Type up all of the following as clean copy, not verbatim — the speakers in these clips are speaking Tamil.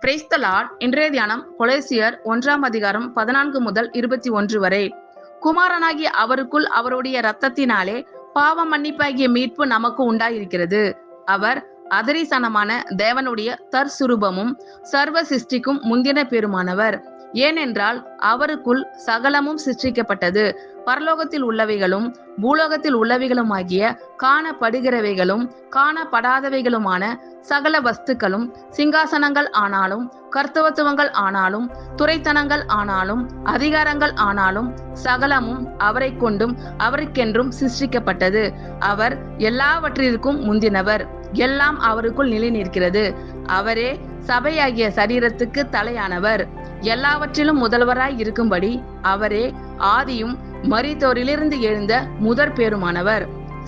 Praise the Lord. இன்றைய தியானம் கொலோசியர் 1 14 முதல் 21 வரை. குமாரனாகிய அவருக்குள் அவருடைய இரத்தத்தினாலே பாவ மன்னிப்பாகிய மீட்பு நமக்கு உண்டாயிருக்கிறது. அவர் அதரிசனமான தேவனுடைய தற்சுரூபமும் சர்வ சிருஷ்டிக்கும் முந்தின பேருமானவர். ஏனென்றால் அவருக்குள் சகலமும் சிருஷ்டிக்கப்பட்டது, பரலோகத்தில் உள்ளவைகளும் பூலோகத்தில் உள்ளவைகளுமாகிய காணப்படுகிறவைகளும் காணப்படாதவைகளுமான சகல வஸ்துக்களும், சிங்காசனங்கள் ஆனாலும் கர்த்தவத்துவங்கள் ஆனாலும் துரைத்தனங்கள் ஆனாலும் அதிகாரங்கள் ஆனாலும் சகலமும் அவரை கொண்டும் அவருக்கென்றும் சிருஷ்டிக்கப்பட்டது. அவர் எல்லாவற்றிற்கும் முந்தினவர். எல்லாம் அவருக்குள் நிலை நிற்கிறது. அவரே சபையாகிய சரீரத்துக்கு தலையானவர். எல்லாவற்றிலும் முதல்வராய் இருக்கும்படி அவரே ஆதியும் மரித்தோரிலிருந்து எழுந்த முதற் பேருமானவர்.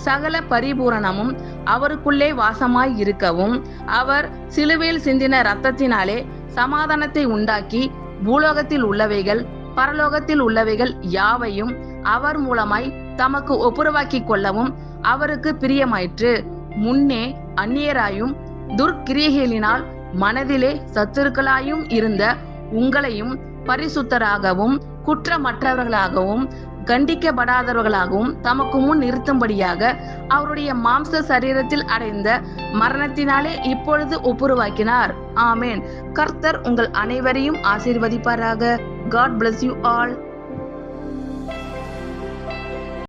சகல பரிபூரணமும் அவருக்குள்ளே வாசமாய் இருக்கவும் அவர் சிலுவையில் சிந்தின இரத்தத்தினாலே சமாதானத்தை உண்டாக்கி பூலோகத்தில் உள்ளவைகள் பரலோகத்தில் உள்ளவைகள் யாவையும் அவர் மூலமாய் தமக்கு ஒப்புரவாக்கி கொள்ளவும் அவருக்கு பிரியமாயிற்று. முன்னே அந்நியராயும் துர்க்கிரியைகளினால் மனதிலே சத்துருக்களாயும் இருந்த உங்களையும் பரிசுத்தராகவும் குற்றமற்றவர்களாகவும் கண்டிக்கப்படாதவர்களாகவும் தமக்கு முன் நிறுத்தும்படியாக அவருடைய மாம்ச சரீரத்தில் அடைந்த மரணத்தினாலே இப்பொழுது ஒப்புரவாக்கினார். ஆமேன். கர்த்தர் உங்கள் அனைவரையும் ஆசீர்வதிப்பாராக. God bless you all.